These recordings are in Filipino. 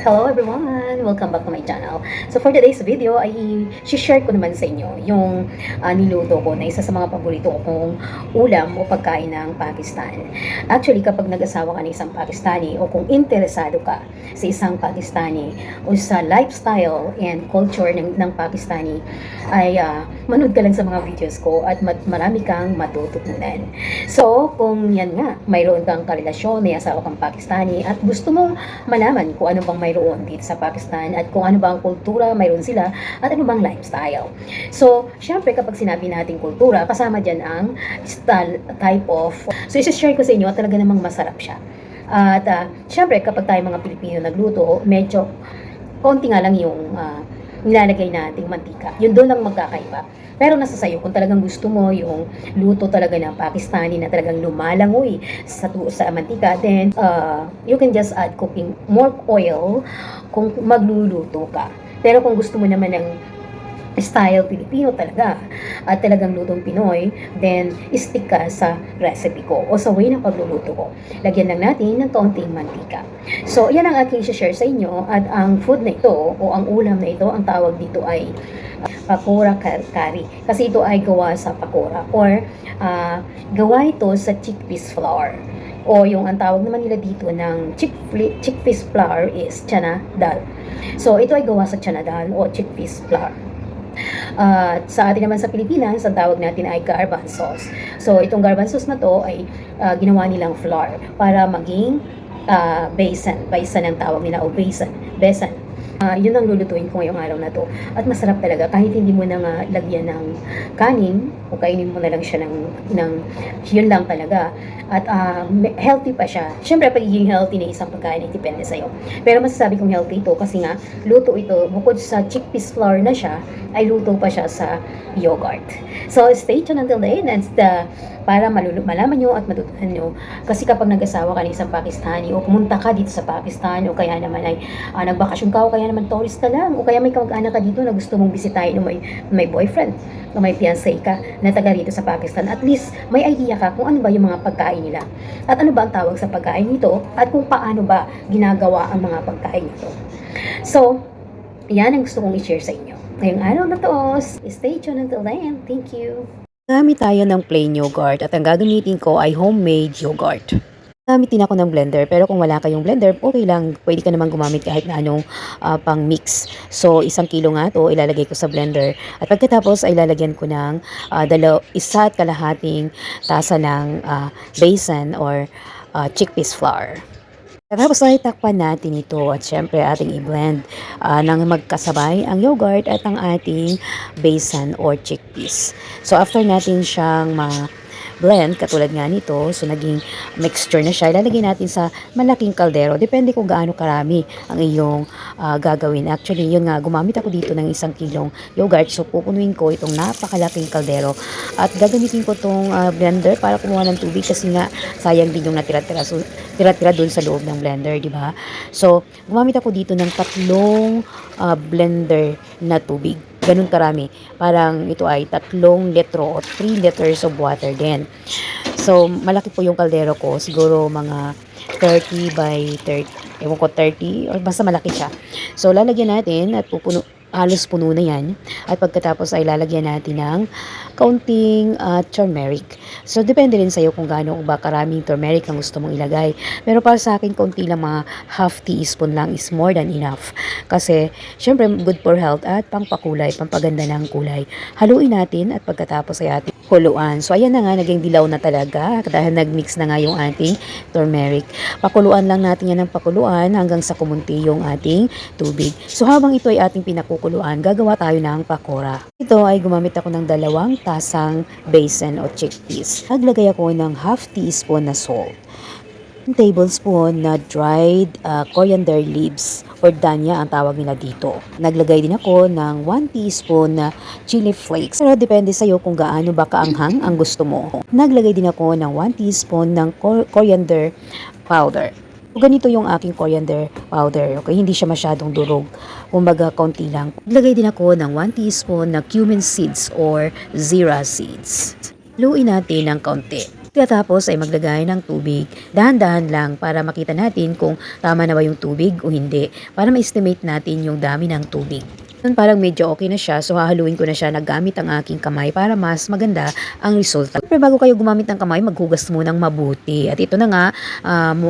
Hello everyone! Welcome back to my channel. So for today's video ay share ko naman sa inyo yung niluto ko na isa sa mga paborito kong ulam o pagkain ng Pakistan. Actually, kapag nag-asawa ka ng isang Pakistani o kung interesado ka sa isang Pakistani o sa lifestyle and culture ng Pakistani, ay manood ka lang sa mga videos ko at marami kang matututunan. So kung yan nga, mayroon kang karelasyon, may asawa kang Pakistani at gusto mong malaman kung ano bang mayroon dito sa Pakistan at kung ano bang kultura mayroon sila at ano bang lifestyle. So, syempre kapag sinabi natin kultura, kasama dyan ang style, type of. So, isi-share ko sa inyo at talaga namang masarap siya. At syempre kapag tayo mga Pilipino nagluto, medyo konti nga lang yung nilalagay nating mantika. Yun doon lang magkakaiba. Pero nasa sayo kung talagang gusto mo yung luto talaga ng Pakistani na talagang lumalangoy sa mantika, then you can just add cooking more oil kung magluluto ka. Pero kung gusto mo naman ng style Pilipino talaga at talagang lutong Pinoy, then stick ka sa recipe ko o sa way ng pagluluto ko. Lagyan lang natin ng kaunting mantika. So, yan ang aking share sa inyo at ang food na ito o ang ulam na ito, ang tawag dito ay pakora curry. Kasi ito ay gawa sa pakora or gawa ito sa chickpeas flour. O yung ang tawag naman nila dito ng chickpeas flour is chana dal. So, ito ay gawa sa chana dal o chickpeas flour. Sa atin naman sa Pilipinas, ang tawag natin ay garbanzos. So, itong garbanzos na to ay ginawa nilang flour para maging besan. Besan ang tawag nila o besan. Yun ang lulutuin ko ngayong araw na to. At masarap talaga kahit hindi mo na nga lagyan ng kanin o kainin mo na lang siya ng yun lang talaga. At healthy pa siya. Siyempre, pagiging healthy na isang pagkain ay depende sa'yo. Pero masasabi kong healthy ito kasi nga, luto ito, bukod sa chickpeas flour na siya, ay luto pa siya sa yogurt. So, stay tuned until the end and para malaman nyo at matutunan nyo. Kasi kapag nag-asawa ka ng isang Pakistani o pumunta ka dito sa Pakistan o kaya naman ay nagbakasyon ka o kaya naman tourist ka lang o kaya may kamag-anak ka dito na gusto mong bisitahin o may boyfriend o may fiancé ka na taga rito sa Pakistan, at least may idea ka kung ano ba yung mga pagkain nila at ano ba ang tawag sa pagkain nito at kung paano ba ginagawa ang mga pagkain nito. So, yan ang gusto kong i-share sa inyo ngayong araw na to. Stay tuned until then. Thank you. Gamit tayo ng plain yogurt at ang gagamitin ko ay homemade yogurt. Gamitin ako ng blender, pero kung wala kayong blender, okay lang. Pwede ka naman gumamit kahit na anong pang mix. So, 1 kilo nga to ilalagay ko sa blender. At pagkatapos ay lalagyan ko ng 1.5 tasa ng besan or chickpeas flour. Tapos ay takpan natin ito at syempre ating i-blend nang magkasabay ang yogurt at ang ating besan or chickpeas. So after natin siyang blend katulad nga nito, so naging mixture na siya, ilalagay natin sa malaking kaldero. Depende kung gaano karami ang iyong gagawin. Actually, yun nga, gumamit ako dito ng 1 kilong yogurt. So pupunuin ko itong napakalaking kaldero at gagamitin ko itong blender para kumuha ng tubig kasi nga sayang din yung natira-tira. So tira-tira dun sa loob ng blender, di ba? So gumamit ako dito ng 3 blender na tubig. Ganun karami. Parang ito ay 3 litro o 3 liters of water din. So, malaki po yung kaldero ko. Siguro mga 30 by 30. Ewan ko 30 or basta malaki siya. So, lalagyan natin at halos puno na yan. At pagkatapos ay lalagyan natin ng kaunting turmeric. So, depende rin sa'yo kung gaano ba karaming turmeric ang gusto mong ilagay. Pero para sa akin, kaunti lang, mga half teaspoon lang is more than enough. Kasi, syempre, good for health at pampakulay, pampaganda ng kulay. Haluin natin at pagkatapos ay ating kuluan. So, ayan na nga, naging dilaw na talaga dahil nagmix na nga yung ating turmeric. Pakuluan lang natin yan ng pakuluan hanggang sa kumunti yung ating tubig. So, habang ito ay ating pinakukuluan, gagawa tayo ng pakora. Ito ay gumamit ako ng 2 tasang besan o chickpeas. Naglagay ako ng half teaspoon na salt. 1 tablespoon na dried coriander leaves or danya ang tawag nila dito. Naglagay din ako ng 1 teaspoon na chili flakes. Pero depende sa'yo kung gaano ba kaanghang ang gusto mo. Naglagay din ako ng 1 teaspoon ng coriander powder. Ganito yung aking coriander powder. Okay, hindi siya masyadong durog. Kumbaga, kaunti lang. Naglagay din ako ng 1 teaspoon na cumin seeds or zira seeds. Haluin natin ng kaunti. Pagkatapos ay maglagay ng tubig. Dahan-dahan lang para makita natin kung tama na ba yung tubig o hindi. Para ma-estimate natin yung dami ng tubig. Parang medyo okay na siya, so hahaluin ko na siya nagamit ang aking kamay para mas maganda ang resulta. Pero bago kayo gumamit ng kamay, maghugas munang mabuti. At ito na nga,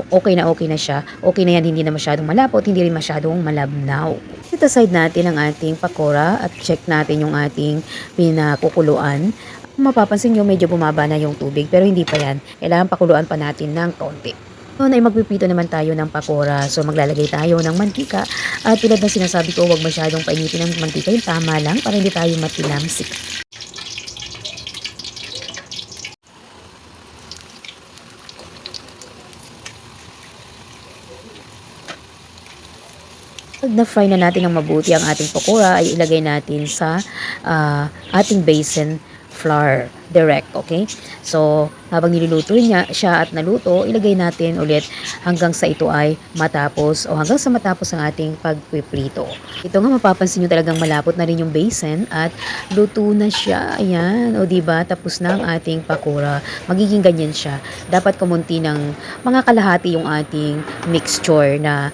okay na siya. Okay na yan, hindi na masyadong malapot, hindi rin masyadong malabnaw. Set aside natin ang ating pakora at check natin yung ating pinakukuluan. Mapapansin nyo, medyo bumaba na yung tubig, pero hindi pa yan. Kailangan pakuluan pa natin ng kaunti. Noon ay magpipito naman tayo ng pakora. So maglalagay tayo ng mantika. At tulad ng sinasabi ko, huwag masyadong painitin ng mantika. Yung tama lang para hindi tayo matilamsik. Pag na-fry na natin ng mabuti ang ating pakora, ay ilagay natin sa ating basin flour direct, okay? So, habang niluluto niya siya at naluto, ilagay natin ulit hanggang sa ito ay matapos o hanggang sa matapos ang ating pagpiprito. Ito nga mapapansin nyo talagang malapot na rin yung basin at luto na siya. Ayan, o diba? Tapos na ang ating pakora. Magiging ganyan siya. Dapat kumunti ng mga kalahati yung ating mixture na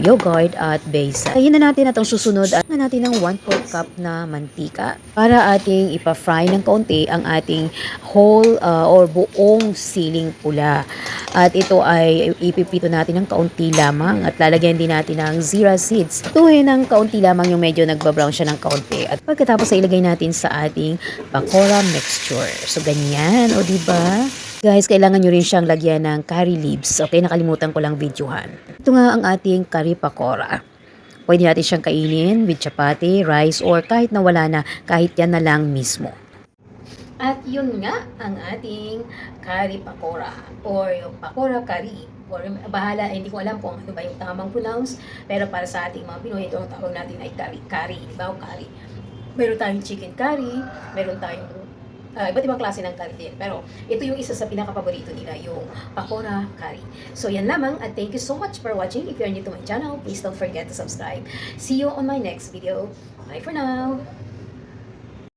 yogurt at basin. Tayin na natin itong susunod at natin ng 1/4 cup na mantika para ating ipa-fry ng kaunti ang ating whole or buong siling pula. At ito ay ipipito natin ng kaunti lamang at lalagyan din natin ng zira seeds. Tuhin ng kaunti lamang yung medyo nagbabrown siya ng kaunti. At pagkatapos ay ilagay natin sa ating pakora mixture. So ganyan, o diba? Guys, kailangan nyo rin siyang lagyan ng curry leaves. Okay, nakalimutan ko lang videohan. Ito nga ang ating curry pakora. Pwede natin siyang kainin with chapati, rice, or kahit na wala na, kahit yan na lang mismo. At yun nga ang ating curry pakora or yung pakora curry. Or bahala, hindi ko alam kung ano ba yung tamang pronounce, pero para sa ating mga Pinoy, ito ang tawag natin ay curry, ibaw curry. Meron tayong chicken curry, meron tayong iba't ibang klase ng curry din. Pero ito yung isa sa pinaka-paborito nila, yung pakora curry. So yan lamang at thank you so much for watching. If you're new to my channel, please don't forget to subscribe. See you on my next video. Bye for now!